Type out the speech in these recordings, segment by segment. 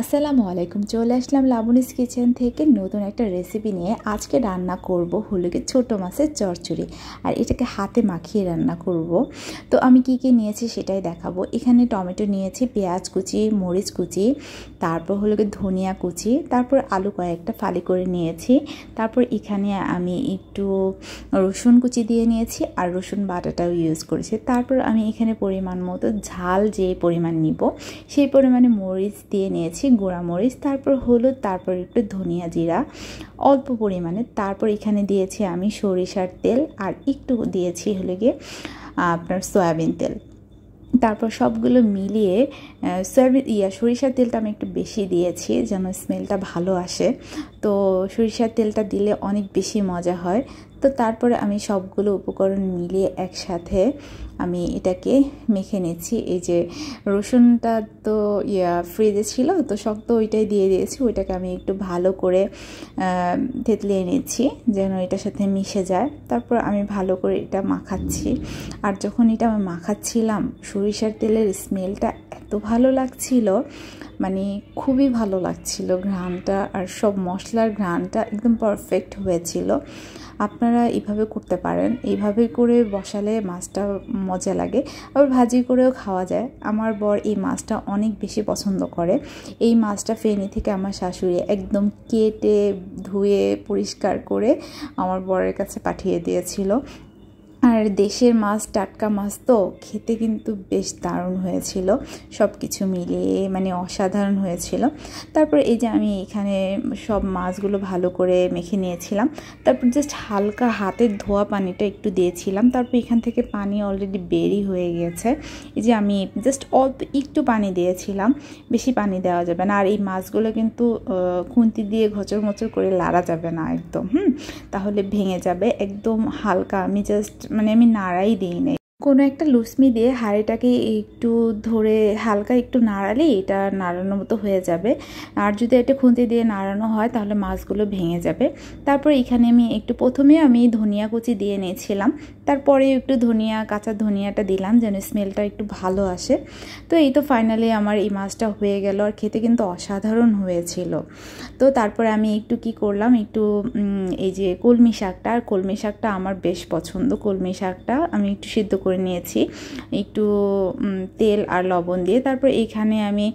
আসসালামু আলাইকুম। চলে আসলাম লাবণীস কিচেন থেকে নতুন একটা রেসিপি নিয়ে। আজকে রান্না করব হলো কি ছোটো মাছের চচ্চড়ি, আর এটাকে হাতে মাখিয়ে রান্না করব। তো আমি কি কি নিয়েছি সেটাই দেখাবো। এখানে টমেটো নিয়েছি, পেঁয়াজ কুচি, মরিচ কুচি, তারপর হলো কি ধনিয়া কুচি, তারপর আলু কয়েকটা ফালি করে নিয়েছি। তারপর এখানে আমি একটু রসুন কুচি দিয়ে নিয়েছি আর রসুন বাটাটাও ইউজ করেছি। তারপর আমি এখানে পরিমাণ মতো ঝাল যে পরিমাণ নিব সেই পরিমাণে মরিচ দিয়ে নিয়েছি, গুঁড়া মরিচ, তারপর হলুদ, তারপর একটু ধনিয়া জিরা অল্প পরিমাণে। তারপর এখানে দিয়েছি আমি সরিষার তেল আর একটু দিয়েছি হলো গিয়ে আপনার সয়াবিন তেল। তারপর সবগুলো মিলিয়ে সরিষার তেলটা আমি একটু বেশি দিয়েছি যেন স্মেলটা ভালো আসে। তো সরিষার তেলটা দিলে অনেক বেশি মজা হয়। তো তারপরে আমি সবগুলো উপকরণ মিলিয়ে একসাথে আমি এটাকে মেখে নিচ্ছি। এই যে রসুনটা তো ফ্রিজে ছিল তো শক্ত, ওইটাই দিয়ে দিয়েছি। ওইটাকে আমি একটু ভালো করে থেতলিয়ে নিচ্ছি যেন এটার সাথে মিশে যায়। তারপর আমি ভালো করে এটা মাখাচ্ছি। আর যখন এটা আমি মাখাচ্ছিলাম সরিষার তেলের স্মেলটা এত ভালো লাগছিল, মানে খুবই ভালো লাগছিল ঘ্রাণটা, আর সব মশলার ঘ্রাণটা একদম পারফেক্ট হয়েছিল। আপনারা এইভাবে করতে পারেন, এইভাবে করে বসালে মাছটা মজা লাগে। আবার ভাজি করেও খাওয়া যায়। আমার বর এই মাছটা অনেক বেশি পছন্দ করে। এই মাছটা ফেনী থেকে আমার শাশুড়ি একদম কেটে ধুয়ে পরিষ্কার করে আমার বরের কাছে পাঠিয়ে দিয়েছিল। আর দেশের মাছ, টাটকা মাছ তো খেতে কিন্তু বেশ দারুণ হয়েছিল। সব কিছু মিলিয়ে মানে অসাধারণ হয়েছিল। তারপর এই যে আমি এখানে সব মাছগুলো ভালো করে মেখে নিয়েছিলাম। তারপর জাস্ট হালকা হাতের ধোয়া পানিটা একটু দিয়েছিলাম। তারপর এখান থেকে পানি অলরেডি বেরি হয়ে গেছে। এই যে আমি জাস্ট অল্প একটু পানি দিয়েছিলাম, বেশি পানি দেওয়া যাবে না। আর এই মাছগুলো কিন্তু খুন্তি দিয়ে ঘচর মচর করে লাড়া যাবে না একদম, তাহলে ভেঙে যাবে। একদম হালকা আমি জাস্ট আমি নাড়াই দিই নাই। কোনো একটা লুসমি দিয়ে হাঁড়িটাকে একটু ধরে হালকা একটু নাড়ালেই এটা নাড়ানোর মতো হয়ে যাবে। আর যদি এটা খুন্তি দিয়ে নাড়ানো হয় তাহলে মাছগুলো ভেঙে যাবে। তারপর এখানে আমি প্রথমে আমি ধনিয়া কুচি দিয়ে নিয়েছিলাম, তারপরে একটু কাঁচা ধনিয়াটা দিলাম যেন স্মেলটা একটু ভালো আসে। তো এই তো ফাইনালি আমার এই মাছটা হয়ে গেল, আর খেতে কিন্তু অসাধারণ হয়েছিল। তো তারপরে আমি একটু কি করলাম, এই যে কলমি শাকটা, আর কলমি শাকটা আমার বেশ পছন্দ। কলমি শাকটা আমি একটু সিদ্ধ করে নিয়েছি একটু তেল আর লবণ দিয়ে। তারপর এইখানে আমি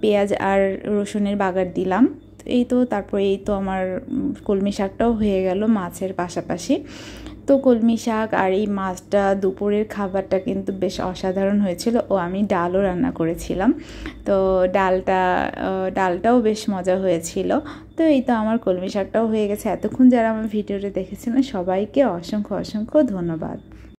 পেঁয়াজ আর রসুনের বাগার দিলাম। এই তো তারপরে এই তো আমার কলমি শাকটাও হয়ে গেল মাছের পাশাপাশি। তো কলমি শাক আর এই মাছটা দুপুরের খাবারটা কিন্তু বেশ অসাধারণ হয়েছিল। ও আমি ডালও রান্না করেছিলাম, তো ডালটাও বেশ মজা হয়েছিল। তো এই তো আমার কলমি শাকটাও হয়ে গেছে। এতক্ষণ যারা আমার ভিডিওটা দেখেছিলেন সবাইকে অসংখ্য অসংখ্য ধন্যবাদ।